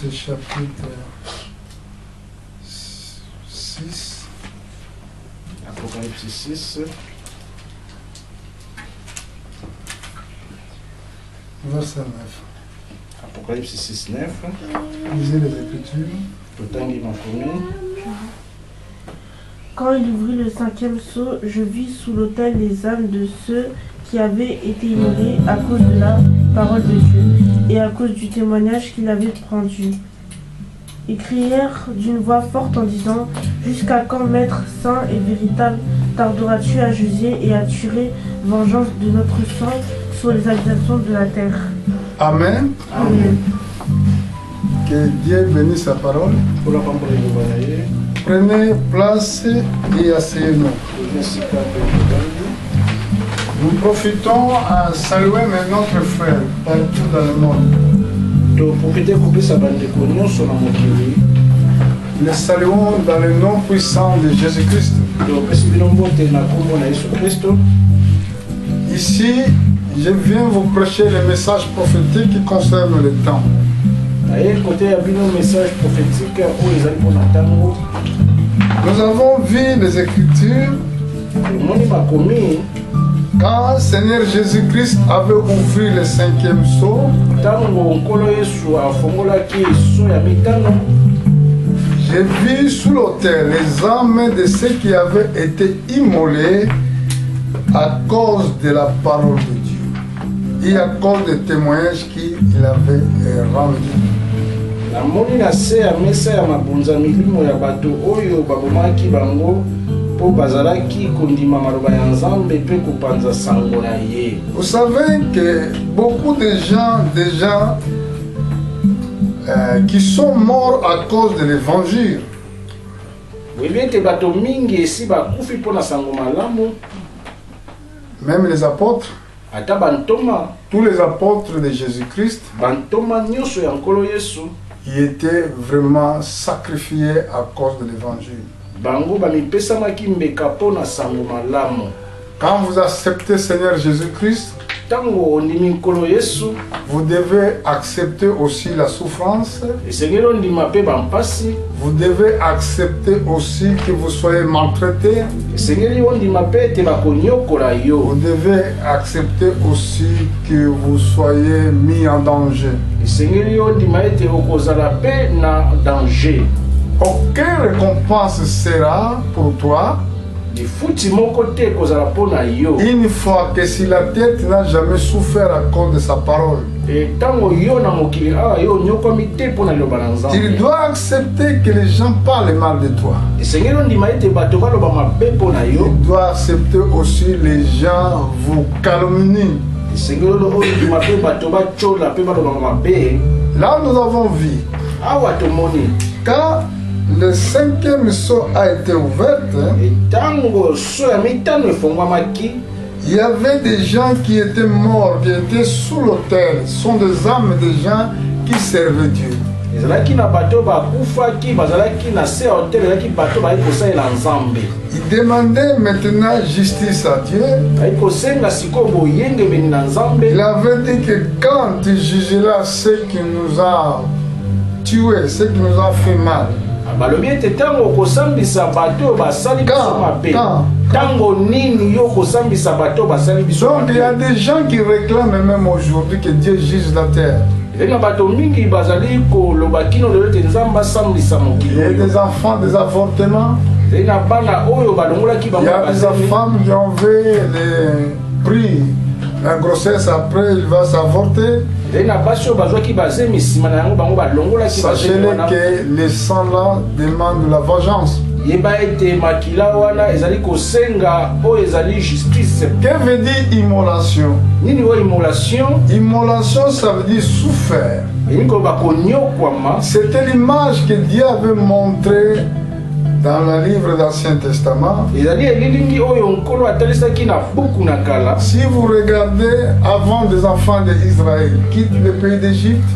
Apocalypse chapitre 6. Apocalypse 6. Verset 9. Apocalypse 6, 9. Lisez les Écritures. Totangi Makomi. Quand il ouvrit le cinquième sceau, je vis sous l'autel les âmes de ceux qui avaient été immolés à cause de la parole de Dieu et à cause du témoignage qu'il avait rendu. Ils crièrent d'une voix forte en disant: Jusqu'à quand, Maître saint et véritable, tarderas-tu à juger et à tirer vengeance de notre sang sur les habitations de la terre? Amen. Amen. Que Dieu bénisse sa parole. Pour la parole de Dieu. Prenez place et asseyez-nous. Nous profitons à saluer notre frère partout dans le monde. Les saluons dans le nom puissant de Jésus-Christ. Ici, je viens vous prêcher le message prophétique qui concerne le temps. Nous avons vu les Écritures quand le Seigneur Jésus-Christ avait ouvert le cinquième sceau. J'ai vu sous l'autel les âmes de ceux qui avaient été immolés à cause de la parole de Dieu et à cause des témoignages qu'il avait rendus. Vous savez que beaucoup de gens déjà qui sont morts à cause de l'évangile. Même les apôtres, tous les apôtres de Jésus-Christ, qui étaient vraiment sacrifiés à cause de l'évangile. Quand vous acceptez Seigneur Jésus-Christ, vous devez accepter aussi la souffrance. Vous devez accepter aussi que vous soyez maltraité. Vous devez accepter aussi que vous soyez mis en danger. Aucune récompense sera pour toi une fois que si la tête n'a jamais souffert à cause de sa parole. Il doit accepter que les gens parlent mal de toi. Il doit accepter aussi que les gens vous calomnient. Là nous avons vu quand le cinquième sceau a été ouvert, il y avait des gens qui étaient morts, qui étaient sous l'autel. Ce sont des âmes de gens qui servaient Dieu. Ils demandaient maintenant justice à Dieu. Il avait dit que quand il jugera ceux qui nous ont tués, ceux qui nous ont fait mal, donc il y a des gens qui réclament même aujourd'hui que Dieu juge la terre. Il y a des enfants, des avortements. Il y a des femmes qui ont vu les prix la grossesse, après il va s'avorter. Sachez-le que les sangs-là demandent la vengeance. Que veut dire immolation? Immolation, ça veut dire souffert. C'était l'image que Dieu avait montrée dans le livre d'Ancien Testament. Si vous regardez, avant des enfants d'Israël quittent le pays d'Égypte,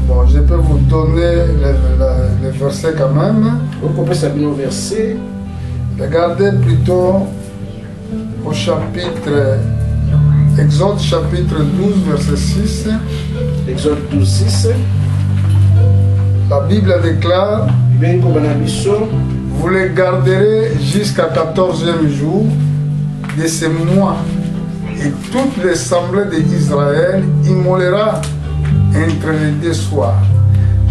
bon, je peux vous donner le verset quand même. Regardez plutôt au chapitre Exode chapitre 12, verset 6. Exode 12, 6. La Bible déclare: vous les garderez jusqu'à 14e jour de ce mois, et toute l'assemblée d'Israël immolera entre les deux soirs.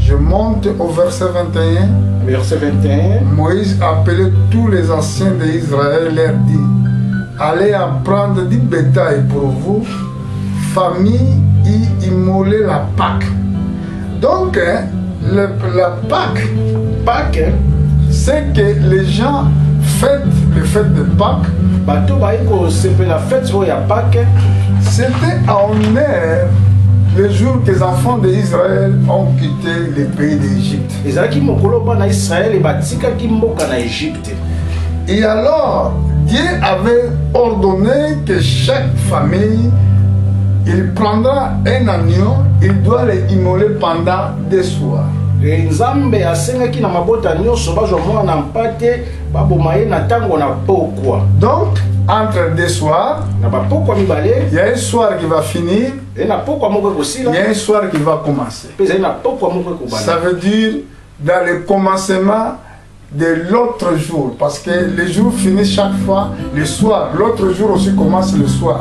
Je monte au verset 21. Verset 21. Moïse appelait tous les anciens d'Israël et leur dit: allez en prendre du bétail pour vous, famille, et immoler la Pâque. Donc, la Pâque, c'est que les gens fêtent le fête de Pâques. C'était en honneur le jour que les enfants d'Israël ont quitté le pays d'Égypte. Et alors, Dieu avait ordonné que chaque famille, il prendra un agneau, il doit les immoler pendant 2 soirs. Donc, entre 2 soirs, il y a un soir qui va finir, il y a un soir qui va commencer. Ça veut dire dans le commencement de l'autre jour, parce que les jours finissent chaque fois le soir, l'autre jour aussi commence le soir.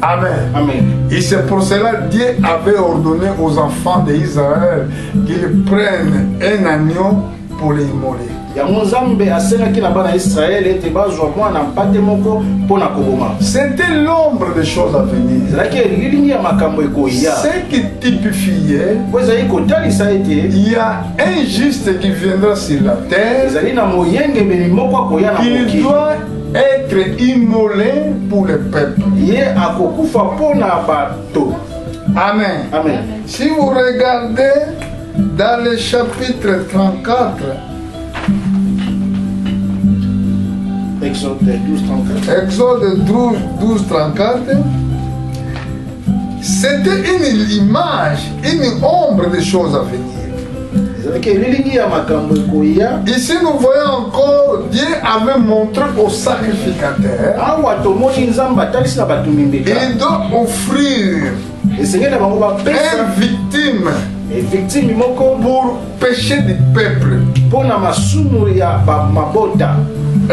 Amen. Amen. Et c'est pour cela que Dieu avait ordonné aux enfants d'Israël qu'ils prennent un agneau pour les immoler. C'était l'ombre des choses à venir. Ce qui typifiait, il y a un juste qui viendra sur la terre. Il doit être immolé pour le peuple. Amen. Amen. Si vous regardez dans le chapitre 34, Exode 12, 34. Exode 12, 34, c'était une image, une ombre des choses à venir. Ici, nous voyons encore, Dieu avait montré au sacrificateur, il doit offrir une victime pour péché du peuple.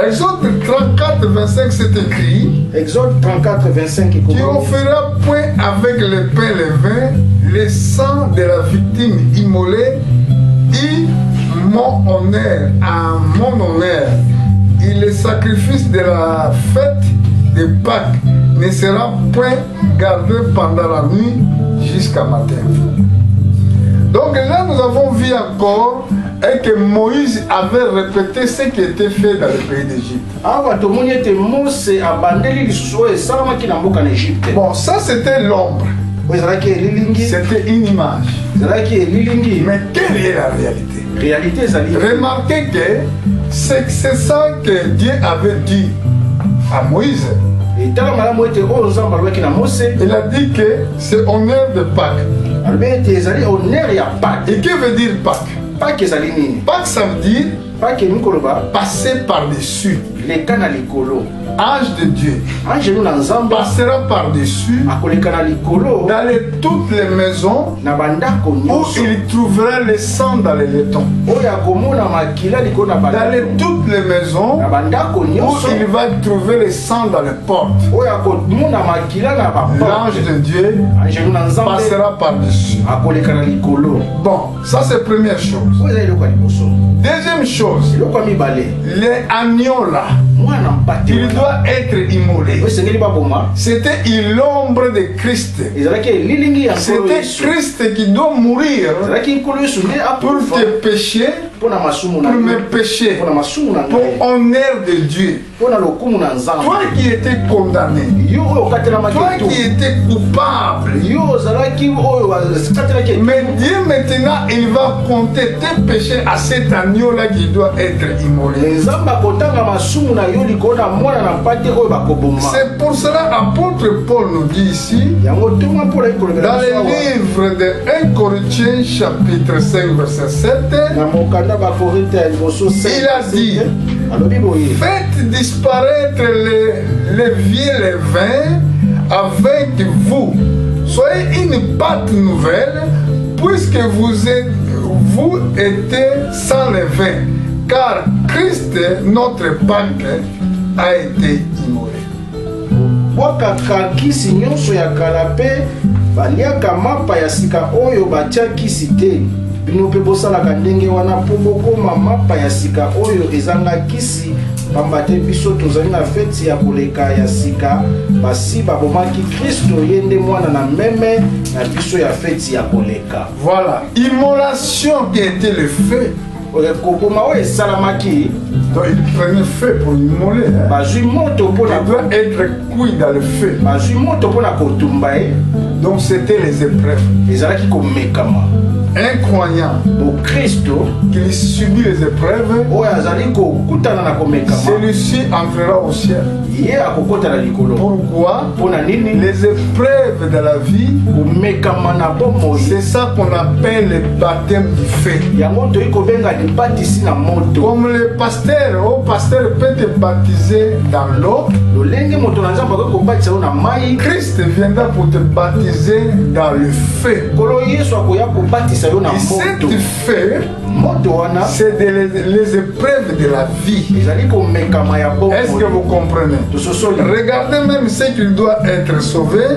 Exode 34, 25, c'est écrit: Exode 34, 25. Tu offriras point avec le pain et le vin le sang de la victime immolée, et mon honneur, à mon honneur, et le sacrifice de la fête de Pâques ne sera point gardé pendant la nuit jusqu'à matin. Donc là, nous avons vu encore et que Moïse avait répété ce qui était fait dans le pays d'Égypte. Bon, ça c'était l'ombre. C'était une image. Mais quelle est la réalité? Remarquez que c'est ça que Dieu avait dit à Moïse. Il a dit que c'est honneur de Pâques. Et que veut dire Pâques? Pâques, ça veut dire passer par-dessus. Ange de Dieu passera par-dessus dans toutes les maisons où il trouvera le sang dans les laitons. Dans toutes les maisons où il va trouver le sang dans les portes. L'ange de Dieu passera par-dessus. Bon, ça c'est la première chose. Deuxième chose, les agneaux là, il doit être immolé. C'était l'ombre de Christ. C'était Christ qui doit mourir pour tes péchés, pour mes péchés, pour honneur de Dieu. Toi qui étais condamné, toi qui étais coupable, mais Dieu maintenant il va compter tes péchés à cet agneau-là qui doit être immolé. C'est pour cela l'apôtre Paul nous dit ici, dans le livre de 1 Corinthiens chapitre 5 verset 7, Il a dit, faites disparaître les vieux levains avec vous. Soyez une pâte nouvelle, puisque vous êtes sans levain, car Christ, notre Pâque, a été immolé. Bwakaka kisi nyonso ya kala pe baliaka mapa ya sika oyo batia kisi te. Bino pe bosalaka ndenge wana po bokoma mapa ya sika oyo ezanga kisi, pamba te biso tozali na feti ya koleka ya sika basi babomaki Kristo yende mwana na meme na biso ya feti ya koleka. Voilà, immolation qui était le feu. Donc il prenait feu pour immoler. Il doit être cuit dans le feu. Donc c'était les épreuves. Un croyant qui subit les épreuves, celui-ci entrera au ciel. Pourquoi? Les épreuves de la vie, c'est ça qu'on appelle le baptême du feu. Comme le pasteur peut te baptiser dans l'eau, Christ viendra pour te baptiser dans le feu. Et cette feu, c'est les épreuves de la vie. Est-ce que vous comprenez? Regardez même ceux qui doivent être sauvés.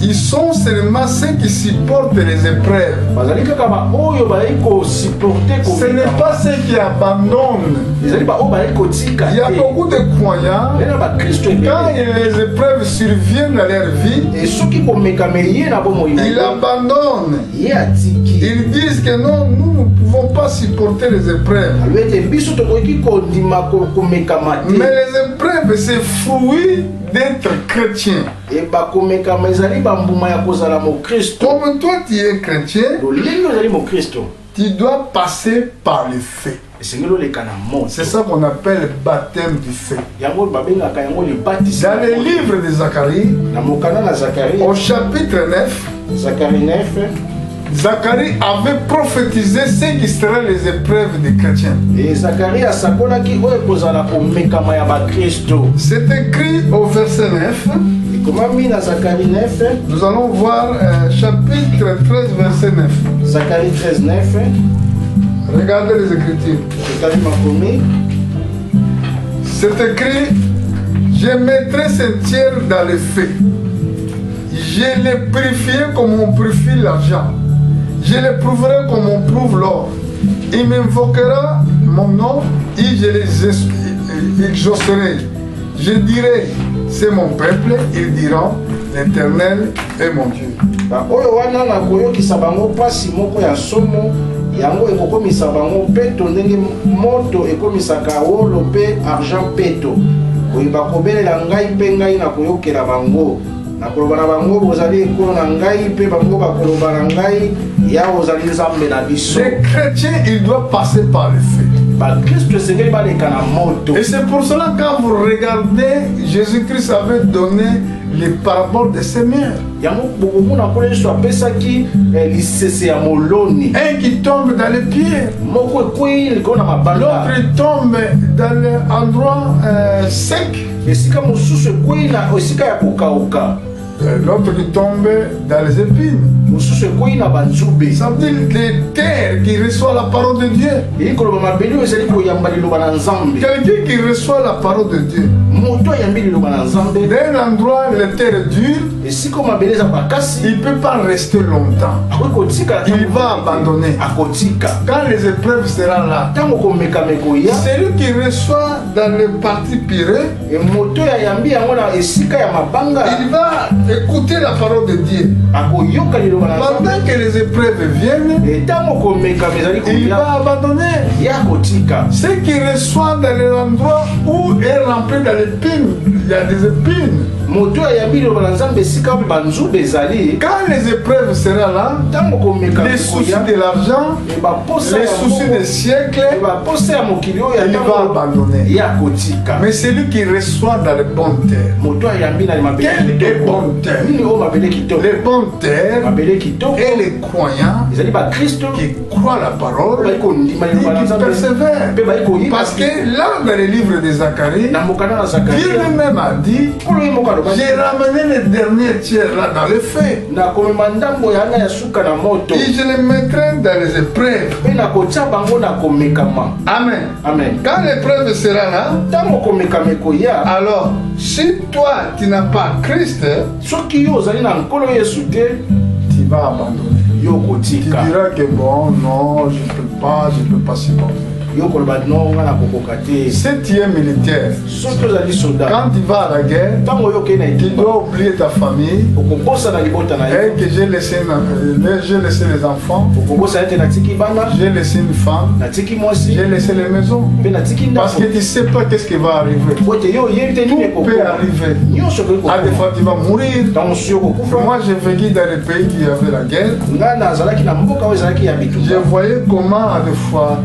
Ils sont seulement ceux qui supportent les épreuves. Ce n'est pas ceux qui abandonnent. Il y a beaucoup de croyants, quand les épreuves surviennent dans leur vie, ils abandonnent. Ils disent que non, nous ne pouvons pas supporter les épreuves. Mais les épreuves, c'est fruit d'être chrétien. Comme toi tu es chrétien, tu dois passer par le feu. C'est ça qu'on appelle le baptême du feu. Dans le livre de Zacharie, au chapitre 9, Zacharie avait prophétisé ce qui seraient les épreuves des chrétiens. C'est écrit au verset 9. Nous allons voir chapitre 13, verset 9. Zacharie 13, 9. Regardez les Écritures. C'est écrit, je mettrai ce tiers dans le feu. Je les purifierai comme on purifie l'argent. Je les prouverai comme on prouve l'or. Il m'invoquera mon nom et je les exaucerai. Je dirai, c'est mon peuple. Ils diront, l'Éternel est mon Dieu. Yango ekokomisa bango peto ndenge moto ekomisaka wolo pe argent peto koyiba kobelela ngai pe ngai na koyokela bango na koloba na bango bozali ekolo na ngai pe bango bakoloba na ngai ya ozali nzambe na biso. Les chrétiens, ils doivent passer par le feu. Et c'est pour cela quand vous regardez, Jésus-Christ avait donné les paraboles de semeurs. Un qui tombe dans les pierres, l'autre tombe dans l'endroit sec, l'autre qui tombe dans les épines. Ça veut dire les terres qui reçoit la parole de Dieu. Quelqu'un qui reçoit la parole de Dieu d'un endroit, les terres dures, il ne peut pas rester longtemps. Il va abandonner. Quand les épreuves seront là, celui qui reçoit dans le parti piré, il va écouter la parole de Dieu. Pendant que les épreuves viennent, il va abandonner. Ceux qui reçoivent dans l'endroit où est rempli dans l'épine, y a des épines. Moto ayambi le banzambe esika banzu bezali. Quand les épreuves seront là, Tango komeka les soucis de l'argent, et ba posa les soucis des siècles, et ba posa ya mokili oyo il va abandonner. ya kotika. Mais celui qui reçoit dans les bonnes terres. Moto ayambi na mabele Quelle est bonne terre? Nini o mabele kitoko? Les bonnes terres Mabele kitoko. et les croyants Ezali ba Kristo qui croient la parole ba et ko ndima le qui banzambe. persévèrent. Pe ba ko yi Parce que là, dans les livres de Zacharie, na mokana na Zakaria. Dieu lui-même a dit, Kolo yi mokalo ba. j'ai ramené les derniers tiers là dans le feu. Na komema ndambo ya na ya suka na moto. Et je les mettrai dans les épreuves. Pe na kotia bango na komekama. Amen. Amen. Quand l'épreuve sera là, Tango komekama koya. alors si toi tu n'as pas Christ, Soki yo ozali na nkolo Yesu te, tu vas abandonner. yo Tu kotika. diras que bon, non, je ne peux pas supporter. Yo koloba no nga na kokoka te. Si tu es militaire, Soki ozali soldat, quand tu vas à la guerre, ntango oyoki na tu etumba dois oublier ta famille okobosa na libota na et yo, que j'ai laissé les enfants, okobosa ete natiki bana, j'ai laissé une femme, natiki mwasi, j'ai laissé les maisons. mpe natiki Parce que ndako. tu ne sais pas qu'est-ce qui va arriver. Po ete yo oyebi te nini Tout peut ekokoma. arriver. Nyonso okoki À des kokoma. fois, tu vas mourir. Ntango mosusu okokufa. Moi, j'ai vécu dans les pays qui avaient la guerre. Nga nazalaki na mboka oyo ezalaki ya Je bitumba. voyais comment, à des fois,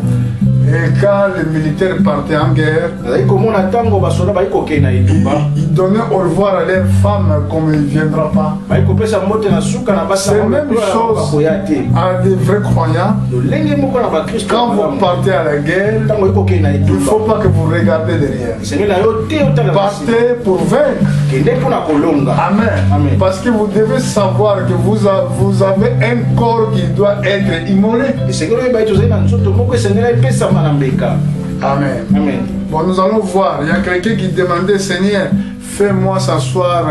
et quand les militaires partaient en guerre, Nazalaki komona ntango basoda bayi kokende na etumba, ils donnaient au revoir à leur femme comme il ne viendra pas. bayi kopesa mbote na suka na basi C'est na la même bango chose bakoya te. à des vrais croyants. lolenge moko na bakristo Quand vous partez à la guerre, ntango oyi kokende na il ne faut etumba pas que vous regardez derrière. esengeli na yo te otala na nsima. Partez pour vaincre. kende mpona kolonga. Amen. Amen. Parce que vous devez savoir que vous avez un corps qui doit être immolé. esengeli oyeba ete ozali na nzoto moko esengeli epesama na mbeka. Amen. Amen. Bon, nous allons voir. Il y a quelqu'un qui demandait, Seigneur, fais-moi s'asseoir,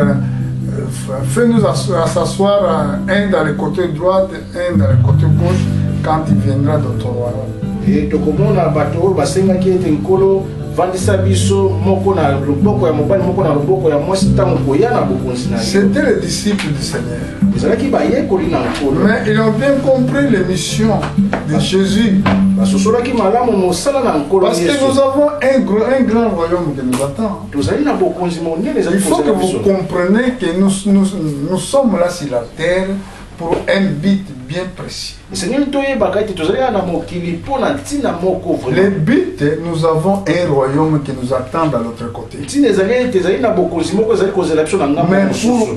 fais-nous s'asseoir un dans le côté droit, un dans le côté gauche, quand il viendra dans ton royaume. E tokomona bato oyo basengaki ete nkolo vandisa biso moko na loboko ya mobali moko na loboko ya mwasi ntango koya na bokonzi na yo. C'était les disciples du Seigneur. ezalaki bayekoli na nkolo. Mais ils ont bien compris les missions de Jésus. basosolaki malamu mosala na nkolo Parce que Yesu. nous avons un grand royaume qui nous attend. tozali na bokonzi monene Il ezali faut que kozala vous biso. compreniez que nous sommes là sur la terre pour un but bien précis. esengeli toyebaka ete tozali na mokili mpo na ntina moko Le vraiment. but, nous avons un royaume qui nous attend de l'autre côté. ntina ezali ete ezali na bokonzi moko ezali kozela biso na ngambo Mais mosusu.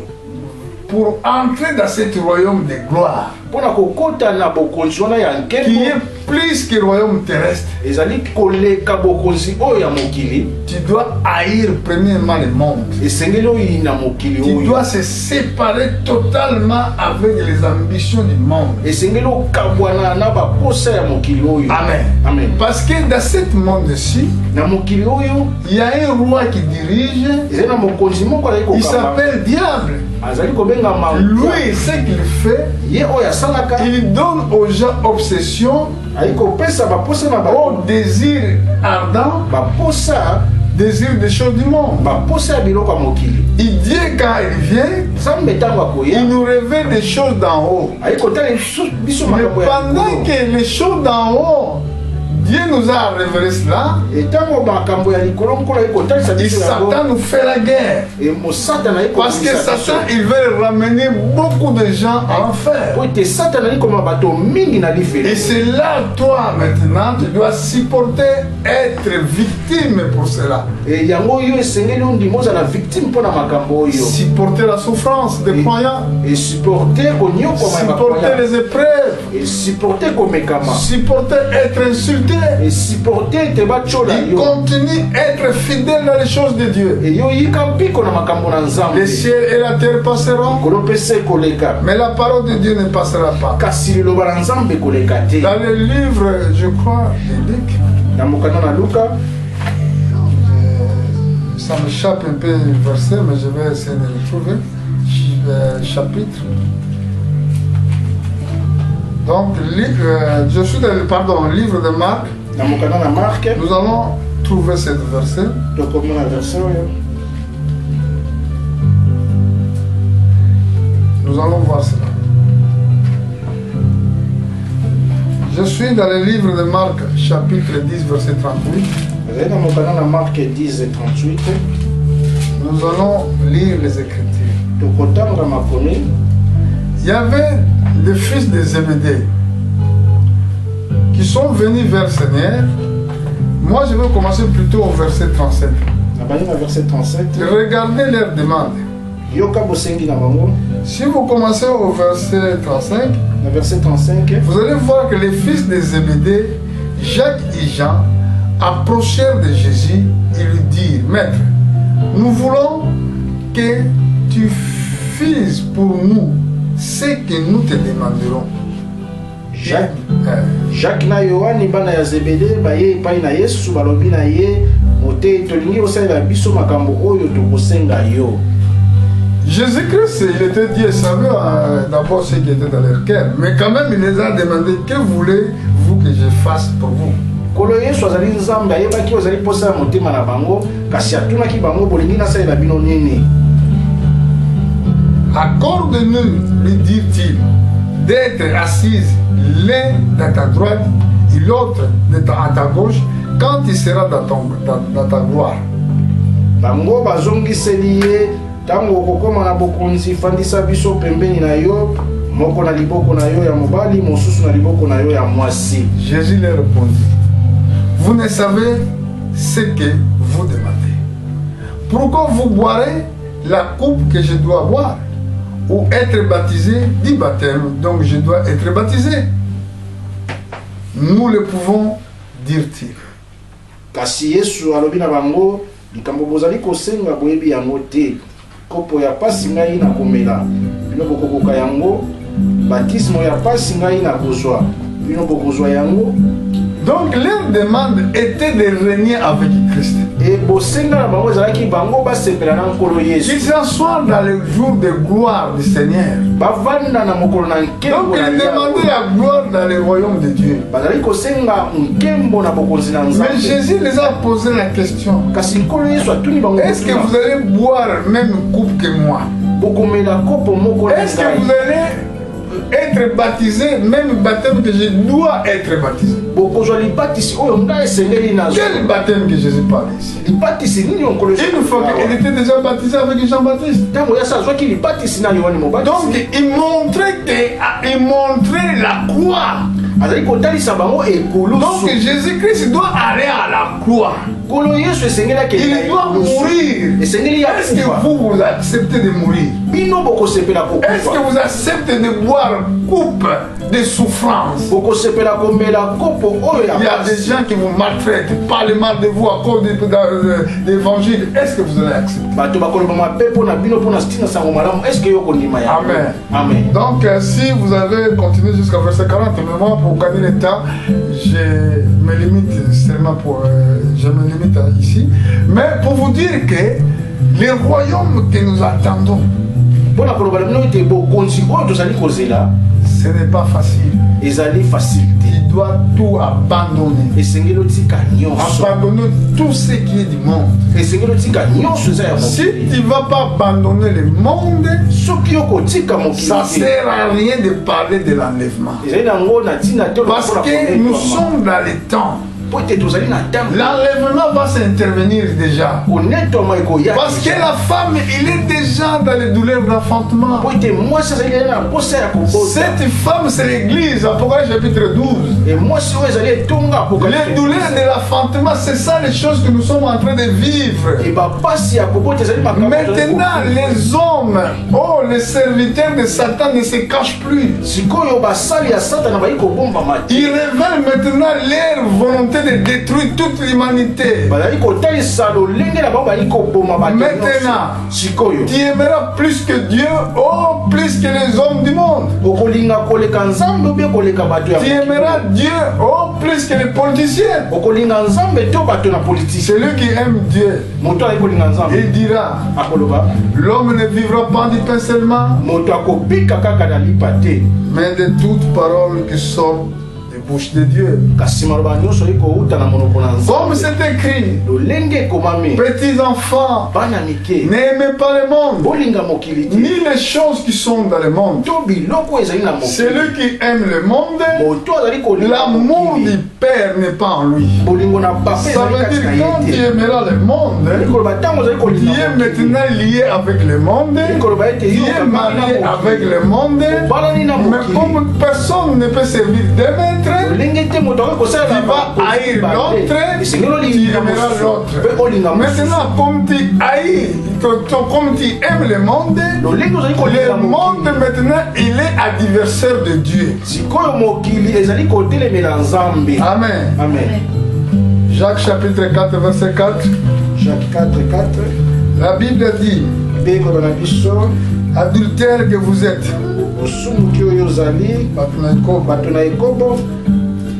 pour entrer dans ce royaume de gloire, mpo na kokota na bokonzi wana ya qui nkembo est plus que le royaume terrestre, ezali koleka bokonzi oyo ya mokili, tu dois haïr premièrement le monde. esengeli oyina mokili Tu oyo, dois se séparer totalement avec les ambitions du monde. esengeli okabwana na baposa ya mokili oyo. Amen. Amen. Parce que dans ce monde-ci, na mokili oyo il y a un roi qui dirige, ezali na mokonzi moko azali il kokamba, s'appelle Diable. azali kobengama Lui, ce qu'il fait, ye oyo asalaka il donne aux gens obsession, ali kopesa baposa na au bato, désir ardent, baposa désir des choses du monde. baposa ya biloko ya mokili. Et Dieu, quand il vient, nzambe ntango akoya il nous révèle des choses d'en haut. ali kotala biso Mais makambo ya pendant likolo. que les choses d'en haut, Dieu nous a révélé cela, etango makambo ya likolo nkolo ali kotalisa et biso yango, Satan nous fait la guerre. mosatana ali Parce que kokomisa biso. Satan, il veut ramener beaucoup de gens à l'enfer. po ete satana ali koma bato mingi na Et lifeli. c'est là, toi, maintenant, tu dois supporter, être victime pour cela. yango oyo esengeli ondima ozala victime mpo na makambo oyo, Supporter la souffrance des croyants. esupporte konyokoma ya Supporter bakoya, les épreuves. esupporte komekama, Supporter être insulté. esupporte ete batyola Il yo, continue être fidèle dans les choses de Dieu. eyo yika mpiko na makambo na Les nzambe. cieux et la terre passeront, likolo mpe se koleka, mais la parole de Dieu ne passera pas. kasi liloba na nzambe koleka te. Dans le livre, je crois, de Luc, na mokanda na luka ça m'échappe un peu le verset, mais je vais essayer de le trouver. Chapitre. Donc, je suis dans le livre de Marc. na mokanda na marke Nous allons trouver ce verset. tokomona verse oyo. Nous allons voir cela. Je suis dans le livre de Marc, chapitre 10, verset 38. ezali na mokanda na marke 10 et 38. Nous allons lire les Écritures. Il y avait des fils de Zébédée qui sont venus vers le Seigneur. Moi, je vais commencer plutôt au verset 37. Regardez leur demande. Si vous commencez au verset 35, vous allez voir que les fils de Zébédée, Jacques et Jean, approchèrent de Jésus et lui dirent: Maître, nous voulons que tu fasses pour nous ce que nous te demanderons. Jacques na Yohani bana ya Zebede baye epai na Yesu balobi na ye mote tolingi osalela biso makambo oyo tokosenga yo. Jésus-Christ, il était dit et savait d'abord ce qui était dans leur cœur, mais quand même il les a demandé: que voulez-vous que je fasse pour vous? Kolo Yesu azali nzambe ayebaki ozali posa ya motema na bango, kasi atunaki bango bolingi nasalela bino nini? Accorde-nous, lui dit-il, d'être assises l'un à ta droite et l'autre à ta gauche quand il sera dans ta gloire. Bango bazongiseli ye tango okokoma na bokonzi fandisa biso pembeni na yo, moko na liboko na yo ya mobali, mosusu na liboko na yo ya mwasi. Jésus leur répondit: vous ne savez ce que vous demandez. Pourquoi vous boirez la coupe que je dois boire? Ou être baptisé du baptême, donc je dois être baptisé. Nous le pouvons, dirent-ils. Kasi Yesu alobi na bango, likambo bozali kosenga boyebi yango te. Kopo ya pasi ngai na komela, bino bokokoka yango. Baptisme ya pasi ngai na kozwa, bino bokozwa yango. Donc leur demande était de régner avec Christ. Et bosenga na bango ezalaki bango basepela na nkolo Yesu. Qu'ils s'assoient dans le jour de gloire du Seigneur. Bavanda na mokolo na nkembo. Donc ils demandaient la gloire dans le royaume de Dieu. Bazali kosenga nkembo na bokonzi na Nzambe. Mais Jésus les a posé la question: kasi nkolo Yesu atuni bango: est-ce que vous allez boire la même coupe que moi? Bokomela kopo moko na ngai. Est-ce que vous allez être baptisé, même baptême que je dois être baptisé? Quel baptême que Jésus parle ici? Une fois qu'il était déjà baptisé avec Jean-Baptiste. Donc il montrait la croix. Donc Jésus-Christ doit aller à la croix. Il doit mourir. Est-ce que vous acceptez de mourir? Est-ce que vous acceptez de boire coupe de souffrance? Il y a des gens qui vous maltraitent, parlent mal de vous à cause de l'évangile. Est-ce que vous allez accepter? Amen. Amen. Donc si vous avez continué jusqu'à verset 40, mais moi pour gagner le temps, je me limite seulement ici. Mais pour vous dire que les royaumes que nous attendons, ce n'est pas facile. Il doit tout abandonner. Abandonner tout ce qui est du monde. Si tu ne vas pas abandonner le monde, ça ne sert à rien de parler de l'enlèvement. Parce que nous sommes dans les temps. L'enlèvement va s'intervenir déjà. Parce que la femme, il est déjà dans les douleurs d'enfantement. Cette femme, c'est l'église, Apocalypse chapitre 12. Les douleurs de l'enfantement, c'est ça les choses que nous sommes en train de vivre. Maintenant, les hommes, les serviteurs de Satan ne se cachent plus. Ils révèlent maintenant leur volonté de détruire toute l'humanité. Maintenant, tu aimeras plus que Dieu, plus que les hommes du monde. Tu aimeras Dieu, plus que les politiciens. Celui qui aime Dieu, il dira: l'homme ne vivra pas du pain seulement, mais de toute parole qui sort bouche de Dieu. Comme c'est écrit, petits enfants, n'aimez pas le monde, ni les choses qui sont dans le monde. Celui qui aime le monde, l'amour du Père n'est pas en lui. Ça veut dire que quand tu aimeras le monde, tu es maintenant lié avec le monde, tu es marié avec le monde, mais comme personne ne peut servir deux maîtres, tu vas haïr l'autre, tu aimeras l'autre. Maintenant, comme tu haïs, comme tu aimes le monde maintenant il est adversaire de Dieu. Amen. Amen. Jacques chapitre 4 verset 4. Jacques 4, 4. La Bible dit, adultère que vous êtes,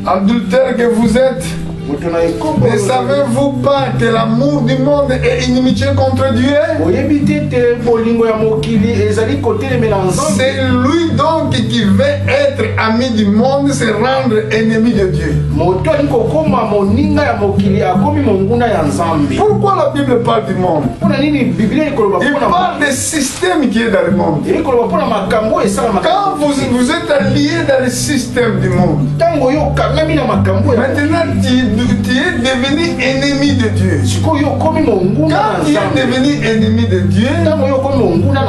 adultère que vous êtes, ne savez-vous pas que l'amour du monde est inimitié contre Dieu? C'est lui donc qui veut être ami du monde, se rendre ennemi de Dieu. Pourquoi la Bible parle du monde? Il parle des systèmes qui est dans le monde. Quand vous êtes allié dans le système du monde, maintenant tu es devenu ennemi de Dieu. Quand tu es devenu ennemi de Dieu,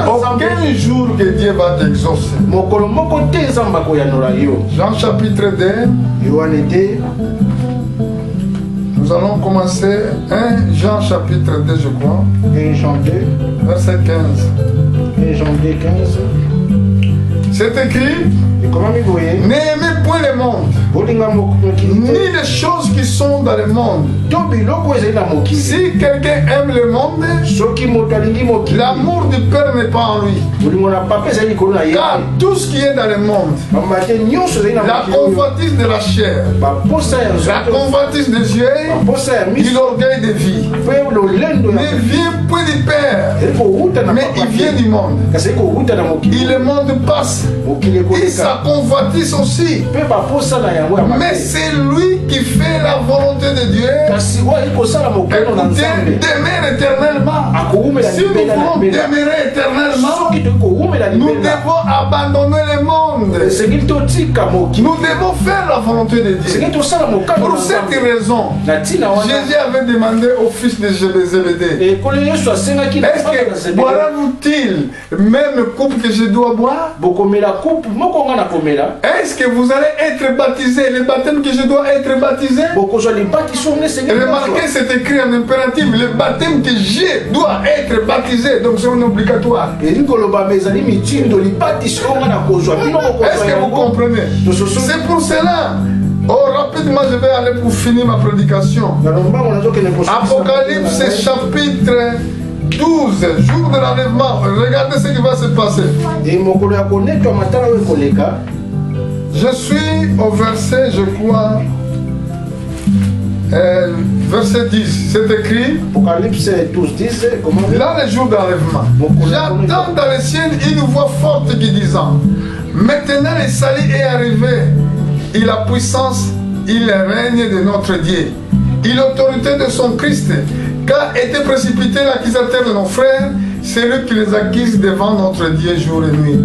aucun jour que Dieu va t'exaucer. Jean chapitre 2. Nous allons commencer 1 Jean chapitre 2, je crois. 1 Jean 2. Verset 15. 1 Jean 2, 15. C'est écrit, n'aimez point le monde, ni les choses qui sont dans le monde. Si quelqu'un aime le monde, l'amour du Père n'est pas en lui. Car tout ce qui est dans le monde, la convoitise de la chair, la convoitise des yeux et l'orgueil de vie, ne vient point du Père, mais il vient du monde. Et le monde passe, et sa convoitise aussi. Mais c'est lui qui fait la volonté de Dieu. Écoutez, demeure éternellement. Si nous voulons demeurer éternellement, nous devons abandonner le monde. Nous devons faire la volonté de Dieu. Pour cette raison, Jésus avait demandé au fils de Zébédée, est-ce que boira-vous-il même coupe que je dois boire? Est-ce que vous allez être baptisé, le baptême que je dois être baptisé? Remarquez, c'est écrit en impératif, le baptême que je dois être baptisé, donc c'est un obligatoire. Est-ce que vous comprenez? C'est pour cela. Oh, rapidement, je vais aller pour finir ma prédication. Apocalypse chapitre 12, jour de l'enlèvement. Regardez ce qui va se passer. Je suis au verset, je crois, verset 10. C'est écrit. Apocalypse 12, 10. Là, le jour d'enlèvement. J'entends dans le ciel une voix forte qui disant, maintenant le salut est arrivé. Et la puissance, il règne de notre Dieu. Et l'autorité de son Christ. Car était précipité l'accusateur de nos frères, c'est lui qui les accuse devant notre Dieu jour et nuit.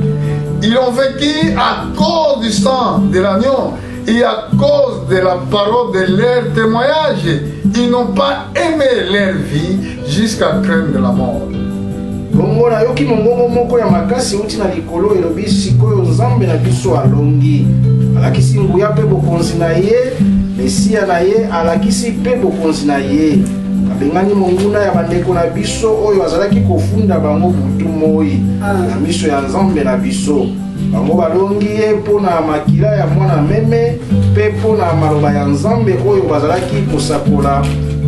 Ils ont vécu à cause du sang de l'agneau et à cause de la parole de leur témoignage. Ils n'ont pas aimé leur vie jusqu'à craindre de la mort. Alakisi nguya pe bokonzi na ye, Mesia na ye alakisi pe bokonzi na ye. Abengani monguna ya bandeko na biso oyo azalaki kofunda bango butu moi na miso ya Nzambe na biso. Bango balongi ye pona makila ya mwana meme pe pona maloba ya Nzambe oyo bazalaki kosakola.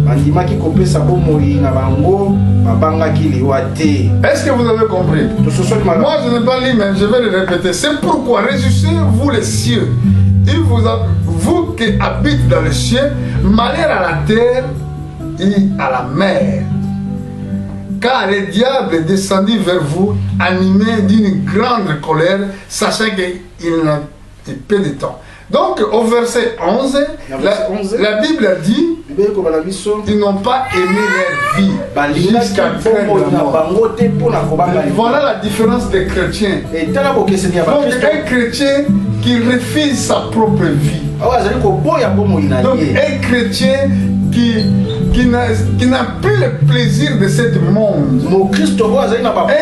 Bandimaki kopesa bomoi na bango babangaki liwa te. Est-ce que vous avez compris? Moi je n'ai pas lu mais je vais le répéter. C'est pourquoi réjouissez-vous les cieux. Et vous qui habitez dans les cieux, malheur à la terre et à la mer. Car le diable est descendu vers vous, animé d'une grande colère, sachant qu'il n'a peu de temps. Donc au verset 11, la Bible a dit ils n'ont pas aimé leur vie jusqu'à craindre la mort. Voilà la différence des chrétiens. Donc un chrétien qui refuse sa propre vie. Donc un chrétien qui n'a plus le plaisir de ce monde. Un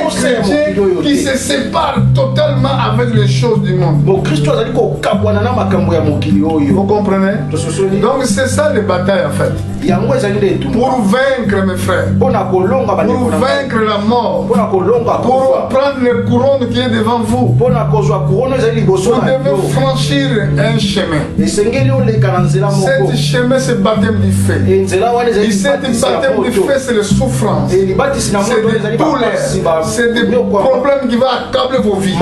chrétien qui se sépare totalement avec les choses du monde. Vous comprenez? Donc c'est ça les batailles en fait. Pour vaincre mes frères, pour vaincre la mort, pour prendre le couronne qui est devant vous, vous devez franchir un chemin. Ce chemin c'est baptême du feu. Et cette baptême du feu c'est la souffrance. C'est des douleurs, c'est des problèmes qui vont accabler vos vies.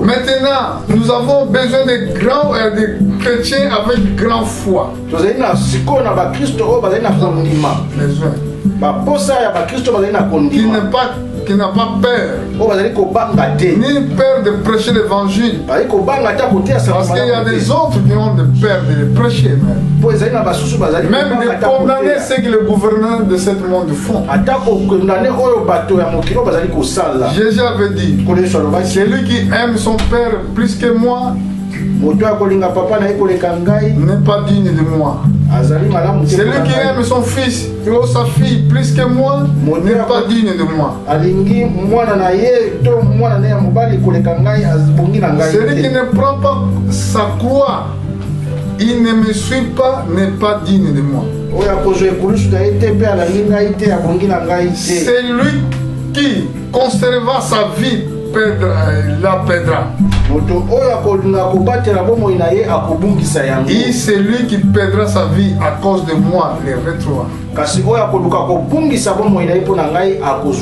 Maintenant, nous avons besoin de grands chrétiens avec grande foi. Qui n'a pas peur, ni peur de prêcher l'évangile, parce qu'il y a des autres qui ont de peur de prêcher même de condamner ce que le gouverneur de ce monde font. Jésus avait dit, celui qui aime son père plus que moi n'est pas digne de moi. Celui qui aime son fils ou sa fille plus que moi n'est pas digne de moi. Celui qui ne prend pas sa croix, il ne me suit pas, n'est pas digne de moi. Celui qui conservera sa vie la perdra. Et celui qui perdra sa vie à cause de moi les retrouvera.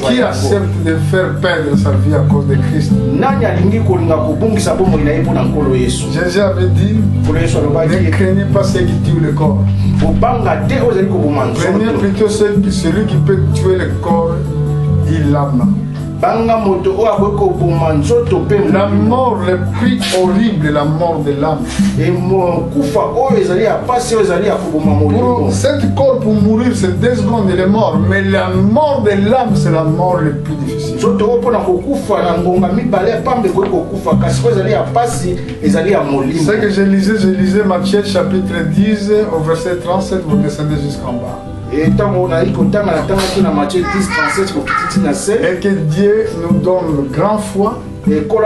Qui accepte de faire perdre sa vie à cause de Christ? Jésus avait dit, ne craignez pas ceux qui tuent le corps. Craignez plutôt celui qui peut tuer le corps et l'âme. La mort le plus horrible, la mort de l'âme. Pour cet corps, pour mourir, c'est 2 secondes, il est mort. Mais la mort de l'âme, c'est la mort le plus difficile. Ce que je lisais Matthieu chapitre 10 au verset 37, vous descendez jusqu'en bas. Et que Dieu nous donne grand foi. Maintenant,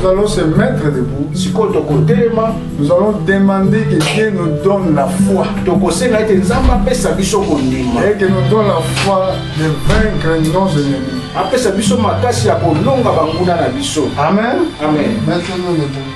nous allons se mettre debout. Nous allons demander que Dieu nous donne la foi. Et que nous donne la foi de vaincre nos ennemis. Amen. Amen. Maintenant, debout.